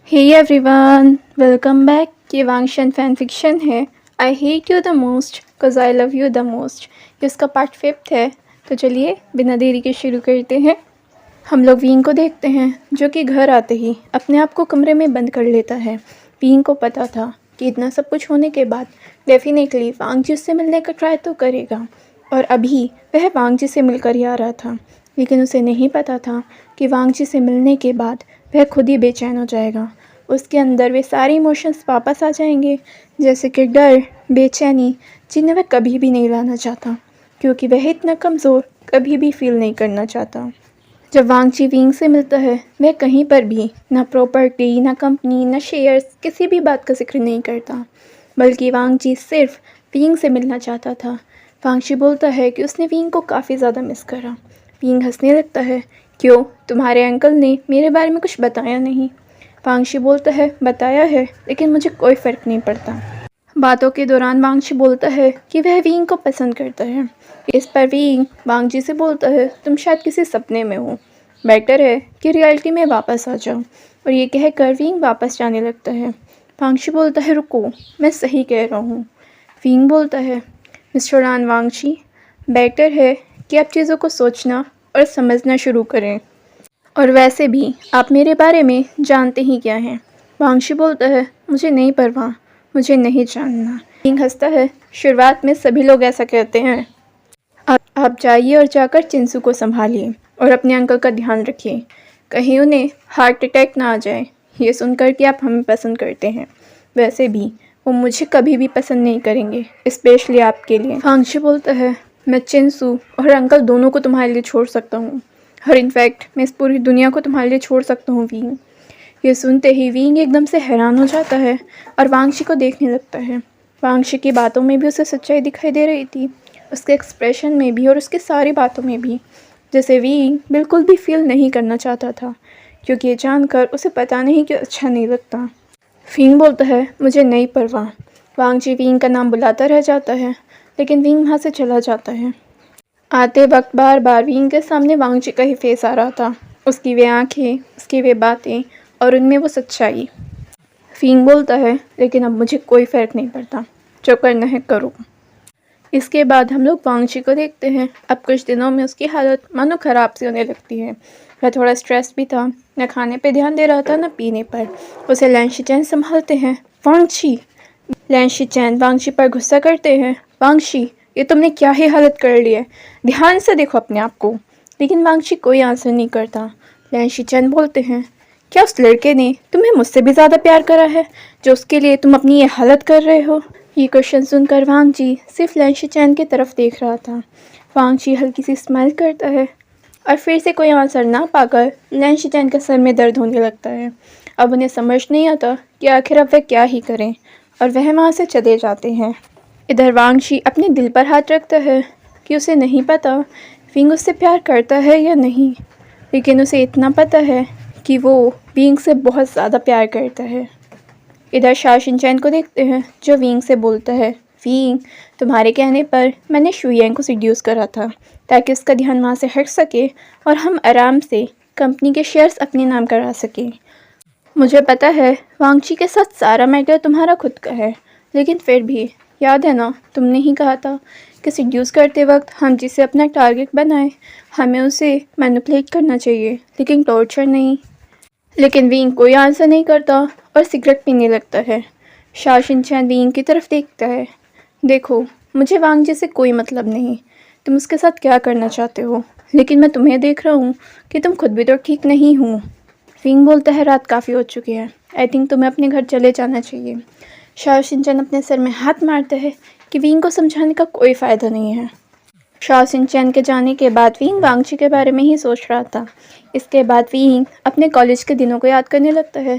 Hey everyone, welcome back. ये वांगशन fan fiction है। I hate you the most because I love you the most. ये उसका part 5 है। तो चलिए बिना देरी के शुरू करते हैं। हम लोग वीन को देखते हैं जो कि घर आते ही अपने आप को कमरे में बंद कर लेता है। वीन को पता था कि इतना सब कुछ होने के बाद डेफिनेटली वांगजी से मिलने का ट्राई तो करेगा, और अभी वह वांगजी से मिलकर ही आ रहा था। लेकिन उसे नहीं पता था कि वांगजी से मिलने के बाद वह खुद ही बेचैन हो जाएगा। उसके अंदर वे सारे इमोशंस वापस आ जाएंगे, जैसे कि डर, बेचैनी, जिन्हें वह कभी भी नहीं लाना चाहता, क्योंकि वह इतना कमज़ोर कभी भी फील नहीं करना चाहता। जब वांगजी विंग से मिलता है, वह कहीं पर भी ना प्रॉपर्टी, ना कंपनी, ना शेयर्स, किसी भी बात का जिक्र नहीं करता, बल्कि वांगजी सिर्फ विंग से मिलना चाहता था। वांगजी बोलता है कि उसने विंग को काफ़ी ज़्यादा मिस करा। विंग हंसने लगता है, क्यों, तुम्हारे अंकल ने मेरे बारे में कुछ बताया नहीं? वांगजी बोलता है, बताया है, लेकिन मुझे कोई फ़र्क नहीं पड़ता। बातों के दौरान वांगजी बोलता है कि वह विंग को पसंद करता है। इस पर विंग वांगजी से बोलता है, तुम शायद किसी सपने में हो, बेटर है कि रियलिटी में वापस आ जाओ। और ये कहकर विंग वापस जाने लगता है। वांगजी बोलता है, रुको, मैं सही कह रहा हूँ। विंग बोलता है, मिस्टर रान वांगजी, बेटर है कि आप चीज़ों को सोचना और समझना शुरू करें, और वैसे भी आप मेरे बारे में जानते ही क्या हैं। वांगजी बोलता है, मुझे नहीं परवाह, मुझे नहीं जानना। विंग हंसता है, शुरुआत में सभी लोग ऐसा कहते हैं। आप जाइए और जाकर चिंसू को संभालिए और अपने अंकल का ध्यान रखिए, कहीं उन्हें हार्ट अटैक ना आ जाए। ये सुनकर कि आप हमें पसंद करते हैं, वैसे भी वो मुझे कभी भी पसंद नहीं करेंगे, स्पेशली आपके लिए। वांगजी बोलता है, मैं चिंसू और अंकल दोनों को तुम्हारे लिए छोड़ सकता हूँ, और इनफैक्ट मैं इस पूरी दुनिया को तुम्हारे लिए छोड़ सकता हूँ विंग। ये सुनते ही विंग एकदम से हैरान हो जाता है और वांगजी को देखने लगता है। वांगजी की बातों में भी उसे सच्चाई दिखाई दे रही थी, उसके एक्सप्रेशन में भी और उसकी सारी बातों में भी, जैसे विंग बिल्कुल भी फील नहीं करना चाहता था, क्योंकि ये जानकर उसे पता नहीं कि अच्छा नहीं लगता। विंग बोलता है, मुझे नहीं परवाह। वांगजी विंग का नाम बुलाता रह जाता है, लेकिन विंग वहाँ से चला जाता है। आते वक्त बार बार विंग के सामने वांगजी का ही फेस आ रहा था, उसकी वे आँखें, उसकी वे बातें, और उनमें वो सच्चाई। विंग बोलता है, लेकिन अब मुझे कोई फ़र्क नहीं पड़ता, जो करना है करो। इसके बाद हम लोग वांगजी को देखते हैं। अब कुछ दिनों में उसकी हालत मानो ख़राब सी होने लगती है। वह थोड़ा स्ट्रेस भी था, न खाने पे ध्यान दे रहा था न पीने पर। उसे लैन शिचैन संभालते हैं। वांगजी, लैन शिचैन वांगजी पर गुस्सा करते हैं। वांगजी, ये तुमने क्या ही हालत कर ली है, ध्यान से देखो अपने आप को। लेकिन वांगजी कोई आंसर नहीं करता। लैन शिचैन बोलते हैं, क्या उस लड़के ने तुम्हें मुझसे भी ज़्यादा प्यार करा है, जो उसके लिए तुम अपनी ये हालत कर रहे हो? ये क्वेश्चन सुनकर वांगजी सिर्फ लैन शिचैन की तरफ देख रहा था। वांगजी हल्की सी स्माइल करता है, और फिर से कोई आंसर ना पाकर लैन शिचैन के सर में दर्द होने लगता है। अब उन्हें समझ नहीं आता कि आखिर अब वह क्या ही करें, और वह वहाँ से चले जाते हैं। इधर वांगजी अपने दिल पर हाथ रखता है कि उसे नहीं पता विंग उससे प्यार करता है या नहीं, लेकिन उसे इतना पता है कि वो विंग से बहुत ज़्यादा प्यार करता है। इधर शा शिनचैन को देखते हैं, जो विंग से बोलता है, विंग, तुम्हारे कहने पर मैंने शुयेंग को सीड्यूस करा था, ताकि उसका ध्यान वहाँ से हट सके और हम आराम से कंपनी के शेयर्स अपने नाम करा सकें। मुझे पता है वांगजी के साथ सारा मैटर तुम्हारा खुद का है, लेकिन फिर भी याद है ना, तुमने ही कहा था कि सीड्यूस करते वक्त हम जिसे अपना टारगेट बनाए, हमें उसे मैनिपुलेट करना चाहिए, लेकिन टॉर्चर नहीं। लेकिन विंग कोई आंसर नहीं करता और सिगरेट पीने लगता है। शा शिनचैन विंग की तरफ देखता है, देखो, मुझे वांगजी से कोई मतलब नहीं, तुम उसके साथ क्या करना चाहते हो, लेकिन मैं तुम्हें देख रहा हूँ कि तुम खुद भी तो ठीक नहीं हो। विंग बोलता है, रात काफ़ी हो चुकी है, आई थिंक तुम्हें अपने घर चले जाना चाहिए। शा शिनचैन अपने सर में हाथ मारता है कि विंग को समझाने का कोई फ़ायदा नहीं है। शा शिनचैन के जाने के बाद विंग वांगजी के बारे में ही सोच रहा था। इसके बाद विंग अपने कॉलेज के दिनों को याद करने लगता है,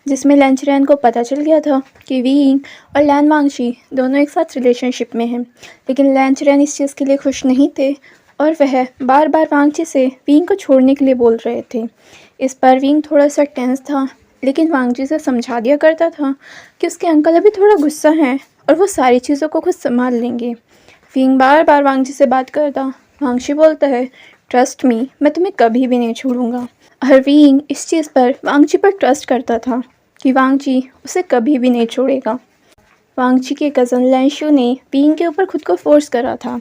जिसमें लैन चिरैन को पता चल गया था कि विंग और लैन वांगजी दोनों एक साथ रिलेशनशिप में हैं। लेकिन लैन चिरैन इस चीज़ के लिए खुश नहीं थे, और वह बार बार वांगजी से विंग को छोड़ने के लिए बोल रहे थे। इस पर विंग थोड़ा सा टेंस था, लेकिन वांगजी से समझा दिया करता था कि उसके अंकल अभी थोड़ा गुस्सा हैं और वो सारी चीज़ों को खुद संभाल लेंगे। विंग बार बार वांगजी से बात करता। वांगजी बोलता है, ट्रस्ट मी, मैं तुम्हें कभी भी नहीं छोड़ूंगा। और विंग इस चीज़ पर वांगजी पर ट्रस्ट करता था कि वांग जी उसे कभी भी नहीं छोड़ेगा। वांग जी के कज़न लैंशू ने विंग के ऊपर खुद को फोर्स करा था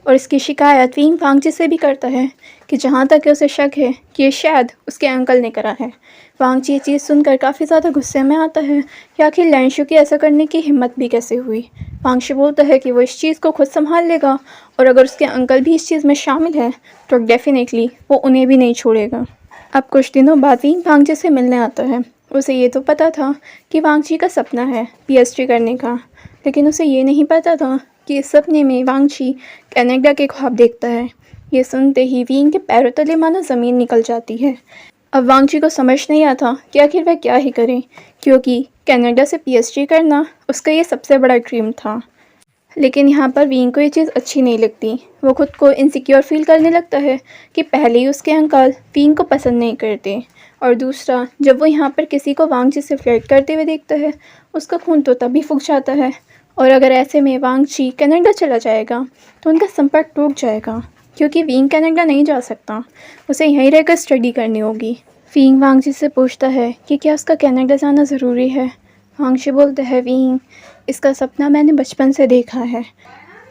और इसकी शिकायत विंग वांग जी से भी करता है कि जहाँ तक उसे शक है कि ये शायद उसके अंकल ने करा है। वांग जी ये चीज़ सुनकर काफ़ी ज़्यादा गुस्से में आता है कि आखिर लैंशू की ऐसा करने की हिम्मत भी कैसे हुई। वांग जी बोलता है कि वो इस चीज़ को खुद संभाल लेगा और अगर उसके अंकल भी इस चीज़ में शामिल है तो डेफिनेटली वो उन्हें भी नहीं छोड़ेगा। अब कुछ दिनों बाद विंग वांग जी से मिलने आता है। उसे ये तो पता था कि वांग जी का सपना है पीएचडी करने का, लेकिन उसे ये नहीं पता था कि इस सपने में वांग जी कनाडा के ख्वाब देखता है। ये सुनते ही विंग के पैरों तले मानो ज़मीन निकल जाती है। अब वांग जी को समझ नहीं आता कि आखिर वह क्या ही करे, क्योंकि कनाडा से पीएचडी करना उसका ये सबसे बड़ा ड्रीम था। लेकिन यहाँ पर विंग को ये चीज़ अच्छी नहीं लगती। वो खुद को इनसिक्योर फील करने लगता है कि पहले ही उसके अंकल विंग को पसंद नहीं करते, और दूसरा जब वो यहाँ पर किसी को वांग जी से फ्लर्ट करते हुए देखता है उसका खून तो तभी फूक जाता है। और अगर ऐसे में वांग जी कनाडा चला जाएगा तो उनका संपर्क टूट जाएगा, क्योंकि विंग कनाडा नहीं जा सकता, उसे यहीं रहकर स्टडी करनी होगी। विंग वांग जी से पूछता है कि क्या उसका कनाडा जाना ज़रूरी है। वांग जी बोलते हैं, विंग इसका सपना मैंने बचपन से देखा है।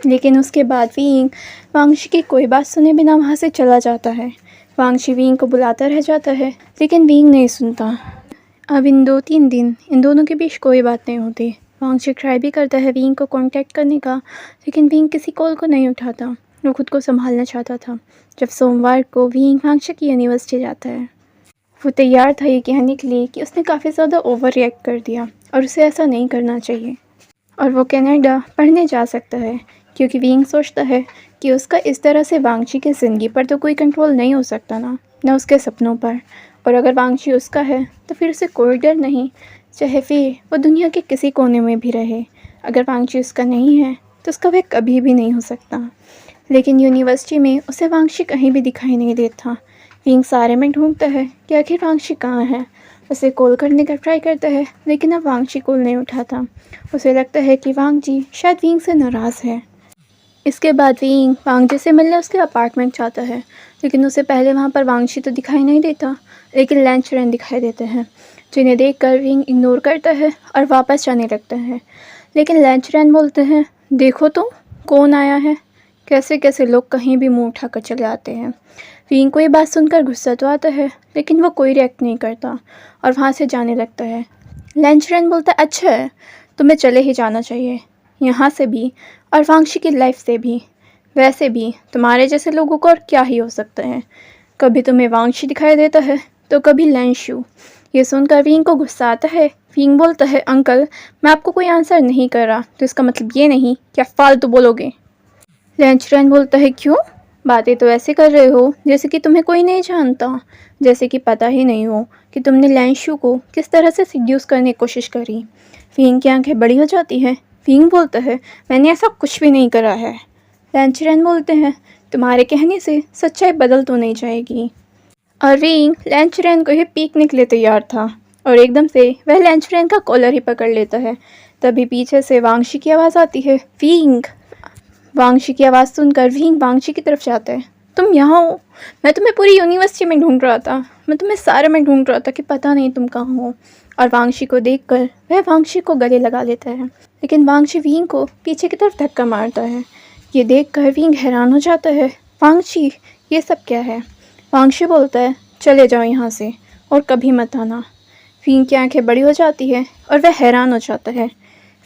लेकिन उसके बाद विंग वांग जी की कोई बात सुने बिना वहाँ से चला जाता है। वांग जी विंग को बुलाता रह जाता है, लेकिन विंग नहीं सुनता। अब इन 2-3 दिन इन दोनों के बीच कोई बात नहीं होती। वांग जी ट्राई भी करता है विंग को कांटेक्ट करने का, लेकिन विंग किसी कॉल को नहीं उठाता। वो खुद को संभालना चाहता था। जब सोमवार को विंग वांग जी की यूनिवर्सिटी जाता है, वो तैयार था ये कहने के लिए कि उसने काफ़ी ज़्यादा ओवर रिएक्ट कर दिया और उसे ऐसा नहीं करना चाहिए, और वो कनाडा पढ़ने जा सकता है, क्योंकि विंग सोचता है कि उसका इस तरह से वांग जी की ज़िंदगी पर तो कोई कंट्रोल नहीं हो सकता ना उसके सपनों पर। और अगर वांग जी उसका है तो फिर उसे कोई डर नहीं, चाहे फिर वो दुनिया के किसी कोने में भी रहे। अगर वांग जी उसका नहीं है तो उसका वह कभी भी नहीं हो सकता। लेकिन यूनिवर्सिटी में उसे वांग जी कहीं भी दिखाई नहीं देता। विंग सारे में ढूंढता है कि आखिर वांग जी कहाँ है। उसे कॉल करने का ट्राई करता है, लेकिन अब वांग जी कॉल नहीं उठाता। उसे लगता है कि वांग जी शायद विंग से नाराज़ है। इसके बाद विंग वांग जी से मिलने उसके अपार्टमेंट जाता है, लेकिन उसे पहले वहाँ पर वांग जी तो दिखाई नहीं देता, लेकिन लैंचरेन दिखाई देते हैं, जिन्हें देखकर विंग इग्नोर करता है और वापस जाने लगता है। लेकिन लैंचरेन बोलते हैं, देखो तो कौन आया है। कैसे कैसे लोग कहीं भी मुँह उठाकर चले आते हैं। विंग को ये बात सुनकर गुस्सा तो आता है, लेकिन वो कोई रिएक्ट नहीं करता और वहाँ से जाने लगता है। लैंचरेन बोलता है, अच्छा है, तुम्हें चले ही जाना चाहिए, यहाँ से भी और वांग जी की लाइफ से भी। वैसे भी तुम्हारे जैसे लोगों को और क्या ही हो सकता है, कभी तुम्हें वांग जी दिखाई देता है तो कभी लैंशू। ये सुनकर विंग को गुस्सा आता है। विंग बोलता है, अंकल मैं आपको कोई आंसर नहीं कर रहा तो इसका मतलब ये नहीं कि आप फालतू बोलोगे। लैंचरेन बोलता है, क्यों? बातें तो ऐसे कर रहे हो जैसे कि तुम्हें कोई नहीं जानता, जैसे कि पता ही नहीं हो कि तुमने लैंशू को किस तरह से सिड्यूस करने की कोशिश करी। विंग की आंखें बड़ी हो जाती हैं। विंग बोलता है, मैंने ऐसा कुछ भी नहीं करा है। लैंचरेन बोलते हैं, तुम्हारे कहने से सच्चाई बदल तो नहीं जाएगी। और विंग लैंचरेन को ही पीकने के लिए तैयार था, और एकदम से वह लैंचरेन का कॉलर ही पकड़ लेता है। तभी पीछे से वांग जी की आवाज़ आती है, विंग। वांग जी की आवाज़ सुनकर विंग वांग जी की तरफ जाता है। तुम यहाँ हो? मैं तुम्हें पूरी यूनिवर्सिटी में ढूंढ रहा था, मैं तुम्हें सारे में ढूंढ रहा था कि पता नहीं तुम कहाँ हो। और वांग जी को देखकर वह वांग जी को गले लगा लेता है, लेकिन वांग जी विंग को पीछे की तरफ धक्का मारता है। ये देखकर विंग हैरान हो जाता है, वांग जी ये सब क्या है? वांग जी बोलता है, चले जाओ यहाँ से और कभी मत आना। विंग की आंखें बड़ी हो जाती है और वह हैरान हो जाता है।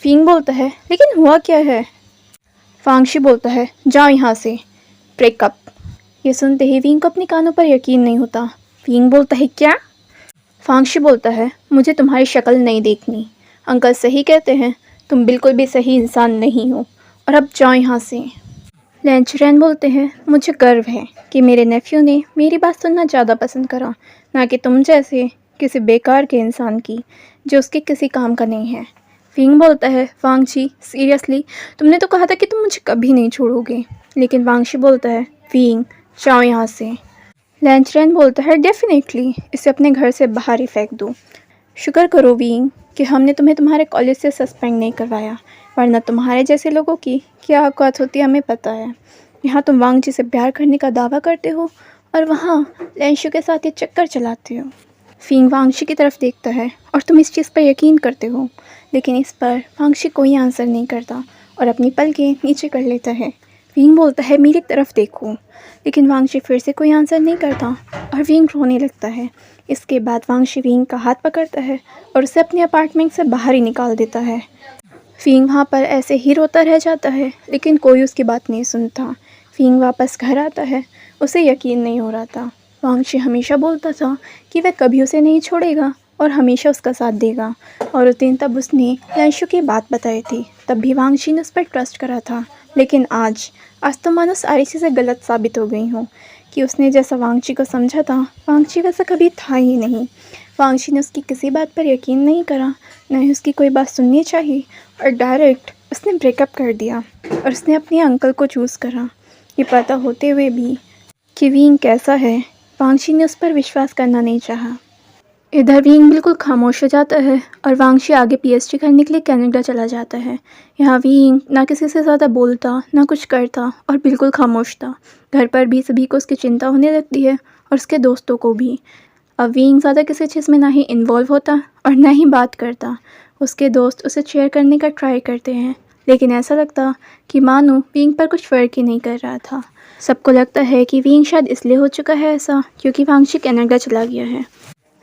विंग बोलता है, लेकिन हुआ क्या है? वांग जी बोलता है, जाओ यहाँ से, ब्रेकअप। ये सुनते ही विंग को अपने कानों पर यकीन नहीं होता। विंग बोलता है, क्या? वांग जी बोलता है, मुझे तुम्हारी शक्ल नहीं देखनी। अंकल सही कहते हैं, तुम बिल्कुल भी सही इंसान नहीं हो, और अब जाओ यहाँ से। लैंचरेन बोलते हैं, मुझे गर्व है कि मेरे नेफ्यू ने मेरी बात सुनना ज़्यादा पसंद करा, ना कि तुम जैसे किसी बेकार के इंसान की जो उसके किसी काम का नहीं है। विंग बोलता है, वांग जी सीरियसली तुमने तो कहा था कि तुम मुझे कभी नहीं छोड़ोगे। लेकिन वांग जी बोलता है, विंग जाओ यहाँ से। लैंचरेन बोलता है, डेफिनेटली इसे अपने घर से बाहर ही फेंक दो। शुक्र करो विंग कि हमने तुम्हें तुम्हारे कॉलेज से सस्पेंड नहीं करवाया, वरना तुम्हारे जैसे लोगों की क्या औकात होती है हमें पता है। यहाँ तुम वांग जी से प्यार करने का दावा करते हो और वहाँ लैंशू के साथ ये चक्कर चलाते हो। फींग वांगशी की तरफ देखता है और तुम इस चीज़ पर यकीन करते हो, लेकिन इस पर वांगशी कोई आंसर नहीं करता और अपनी पलकें नीचे कर लेता है। फींग बोलता है मेरी तरफ देखो, लेकिन वांगशी फिर से कोई आंसर नहीं करता और फींग रोने लगता है। इसके बाद वांगशी फींग का हाथ पकड़ता है और उसे अपने अपार्टमेंट से बाहर ही निकाल देता है। फींग वहाँ पर ऐसे ही रोता रह जाता है, लेकिन कोई उसकी बात नहीं सुनता। फींग वापस घर आता है, उसे यकीन नहीं हो रहा था। वांगशी हमेशा बोलता था कि वह कभी उसे नहीं छोड़ेगा और हमेशा उसका साथ देगा, और उस दिन तब उसने लैंशु की बात बताई थी, तब भी वांगशी ने उस पर ट्रस्ट करा था। लेकिन आज तो मानो सारी चीज़ें गलत साबित हो गई हों, कि उसने जैसा वांगशी को समझा था, वांगशी वैसा कभी था ही नहीं। वांगशी ने उसकी किसी बात पर यकीन नहीं करा, न ही उसकी कोई बात सुननी चाहिए, और डायरेक्ट उसने ब्रेकअप कर दिया और उसने अपने अंकल को चूज़ करा। ये पता होते हुए भी कि विंग कैसा है, वांगशी ने उस पर विश्वास करना नहीं चाहा। इधर विंग बिल्कुल खामोश हो जाता है और वांगशी आगे पीएचडी करने के लिए कनाडा चला जाता है। यहाँ विंग ना किसी से ज़्यादा बोलता, ना कुछ करता और बिल्कुल खामोश था। घर पर भी सभी को उसकी चिंता होने लगती है और उसके दोस्तों को भी। अब विंग ज़्यादा किसी चीज़ में ना ही इन्वॉल्व होता और ना ही बात करता। उसके दोस्त उसे चेयर करने का ट्राई करते हैं, लेकिन ऐसा लगता कि मानो विंग पर कुछ फ़र्क ही नहीं कर रहा था। सबको लगता है कि विंग शायद इसलिए हो चुका है ऐसा क्योंकि वांगशी कनाडा चला गया है।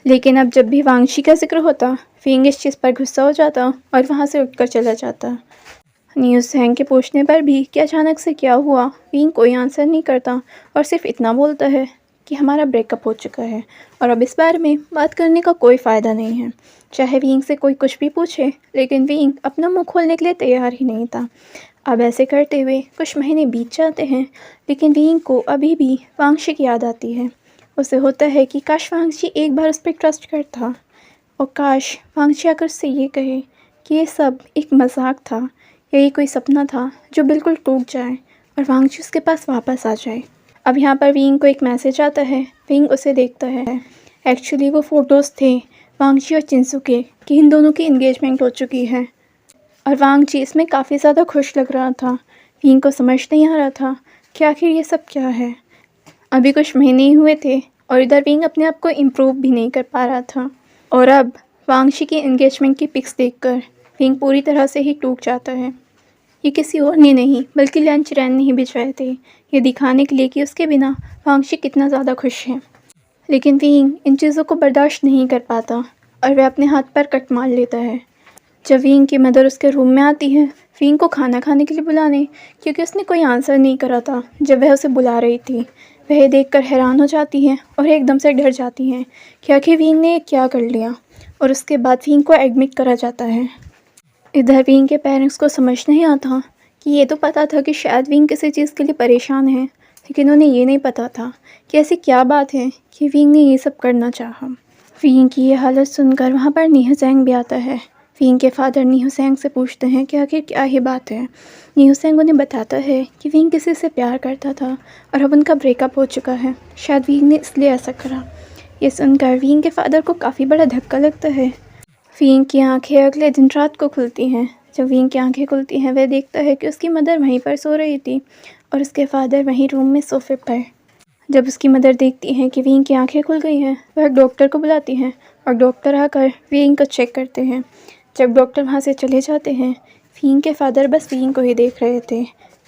लेकिन अब जब भी वांगशी का जिक्र होता, विंग इस चीज़ पर गुस्सा हो जाता और वहाँ से उठकर चला जाता। न्यूज़ हैंग के पूछने पर भी कि अचानक से क्या हुआ, विंग कोई आंसर नहीं करता और सिर्फ इतना बोलता है कि हमारा ब्रेकअप हो चुका है और अब इस बारे में बात करने का कोई फ़ायदा नहीं है। चाहे विंग से कोई कुछ भी पूछे, लेकिन विंग अपना मुंह खोलने के लिए तैयार ही नहीं था। अब ऐसे करते हुए कुछ महीने बीत जाते हैं, लेकिन विंग को अभी भी वांगशी की याद आती है। उसे होता है कि काश वांगशी एक बार उस पर ट्रस्ट करता, और काश वांगशी आकर उससे ये कहे कि ये सब एक मजाक था या ये कोई सपना था जो बिल्कुल टूट जाए और वांगशी उसके पास वापस आ जाए। अब यहाँ पर विंग को एक मैसेज आता है। विंग उसे देखता है। एक्चुअली वो फ़ोटोज़ थे वांगशी और चिंसुके कि इन दोनों की इंगेजमेंट हो चुकी है, और वांगशी इसमें काफ़ी ज़्यादा खुश लग रहा था। विंग को समझ नहीं आ रहा था कि आखिर ये सब क्या है। अभी कुछ महीने ही हुए थे और इधर विंग अपने आप को इम्प्रूव भी नहीं कर पा रहा था, और अब वांगशी की एंगेजमेंट की पिक्स देखकर विंग पूरी तरह से ही टूट जाता है। ये किसी और ने नहीं बल्कि लियान चिरेन ने ही भिजवाए थे, ये दिखाने के लिए कि उसके बिना वांगशी कितना ज़्यादा खुश है। लेकिन विंग इन चीज़ों को बर्दाश्त नहीं कर पाता और वह अपने हाथ पर कट मार लेता है। जब विंग की मदर उसके रूम में आती है विंग को खाना खाने के लिए बुलाने, क्योंकि उसने कोई आंसर नहीं करा था जब वह उसे बुला रही थी। वह देखकर हैरान हो जाती है और एकदम से डर जाती हैं कि आखिर विंग ने क्या कर लिया, और उसके बाद विंग को एडमिट करा जाता है। इधर विंग के पेरेंट्स को समझ नहीं आता कि ये तो पता था कि शायद विंग किसी चीज़ के लिए परेशान है, लेकिन उन्हें ये नहीं पता था कि ऐसी क्या बात है कि विंग ने ये सब करना चाहा। विंग की ये हालत सुनकर वहाँ पर नीहसेंग भी आता है। विंग के फादर नीहसेंग से पूछते हैं कि आखिर क्या ही बात है। नीहसेंग उन्हें बताता है कि विंग किसी से प्यार करता था और अब उनका ब्रेकअप हो चुका है, शायद विंग ने इसलिए ऐसा करा। ये सुनकर विंग के फादर को काफ़ी बड़ा धक्का लगता है। विंग की आंखें अगले दिन रात को खुलती हैं। जब विंग की आंखें खुलती हैं वह देखता है कि उसकी मदर वहीं पर सो रही थी और उसके फादर वहीं रूम में सोफे पर। जब उसकी मदर देखती हैं कि विंग की आंखें खुल गई हैं, वह डॉक्टर को बुलाती हैं और डॉक्टर आकर विंग को चेक करते हैं। जब डॉक्टर वहाँ से चले जाते हैं, विंग के फादर बस विंग को ही देख रहे थे।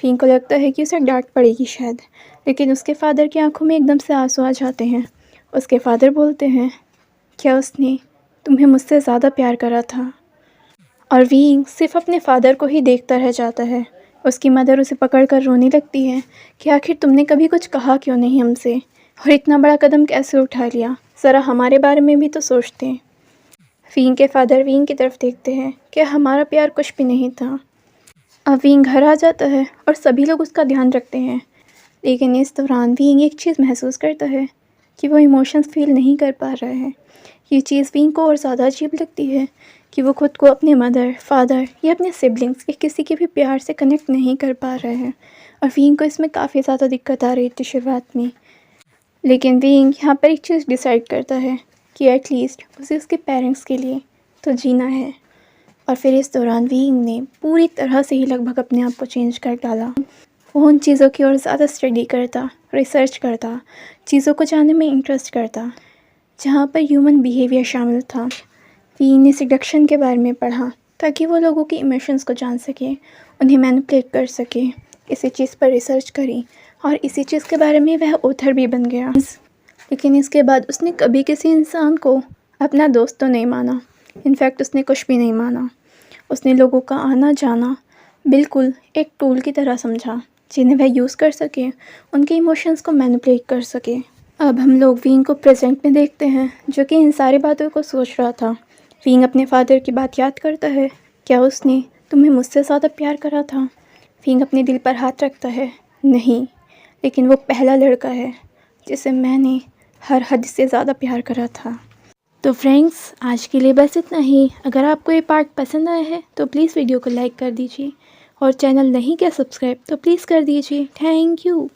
विंग को लगता है कि उसे डांट पड़ेगी शायद, लेकिन उसके फादर की आंखों में एकदम से आंसू आ जाते हैं। उसके फादर बोलते हैं, क्या उसने तुम्हें मुझसे ज़्यादा प्यार करा था? और विंग सिर्फ अपने फादर को ही देखता रह जाता है। उसकी मदर उसे पकड़कर रोने लगती है कि आखिर तुमने कभी कुछ कहा क्यों नहीं हमसे, और इतना बड़ा कदम कैसे उठा लिया, ज़रा हमारे बारे में भी तो सोचते। विंग के फादर विंग की तरफ देखते हैं कि हमारा प्यार कुछ भी नहीं था। अब विंग घर आ जाता है और सभी लोग उसका ध्यान रखते हैं, लेकिन इस दौरान विंग एक चीज़ महसूस करता है कि वो इमोशंस फील नहीं कर पा रहा है। ये चीज़ विंग को और ज़्यादा अजीब लगती है कि वो खुद को अपने मदर, फादर या अपने सिबलिंग्स के किसी के भी प्यार से कनेक्ट नहीं कर पा रहे हैं, और विंग को इसमें काफ़ी ज़्यादा दिक्कत आ रही थी शुरुआत में। लेकिन विंग यहाँ पर एक चीज़ डिसाइड करता है कि एटलीस्ट उसे उसके पेरेंट्स के लिए तो जीना है। और फिर इस दौरान विंग ने पूरी तरह से ही लगभग अपने आप को चेंज कर डाला। वो उन चीज़ों की ओर ज़्यादा स्टडी करता, रिसर्च करता, चीज़ों को जानने में इंटरेस्ट करता, जहाँ पर ह्यूमन बिहेवियर शामिल था। वी ने सिडक्शन के बारे में पढ़ा ताकि वो लोगों की इमोशंस को जान सके, उन्हें मैनिपुलेट कर सके। इसी चीज़ पर रिसर्च करी और इसी चीज़ के बारे में वह ऑथर भी बन गया। लेकिन इसके बाद उसने कभी किसी इंसान को अपना दोस्त तो नहीं माना। इनफैक्ट उसने कुछ भी नहीं माना। उसने लोगों का आना जाना बिल्कुल एक टूल की तरह समझा, जिन्हें वह यूज़ कर सके, उनके इमोशंस को मैनिपुलेट कर सके। अब हम लोग विंग को प्रेजेंट में देखते हैं, जो कि इन सारी बातों को सोच रहा था। विंग अपने फादर की बात याद करता है। क्या उसने तुम्हें मुझसे ज़्यादा प्यार करा था? विंग अपने दिल पर हाथ रखता है। नहीं, लेकिन वो पहला लड़का है जिसे मैंने हर हद से ज़्यादा प्यार करा था। तो फ्रेंड्स, आज के लिए बस इतना ही। अगर आपको ये पार्ट पसंद आया है तो प्लीज़ वीडियो को लाइक कर दीजिए और चैनल नहीं किया सब्सक्राइब तो प्लीज़ कर दीजिए। Thank you.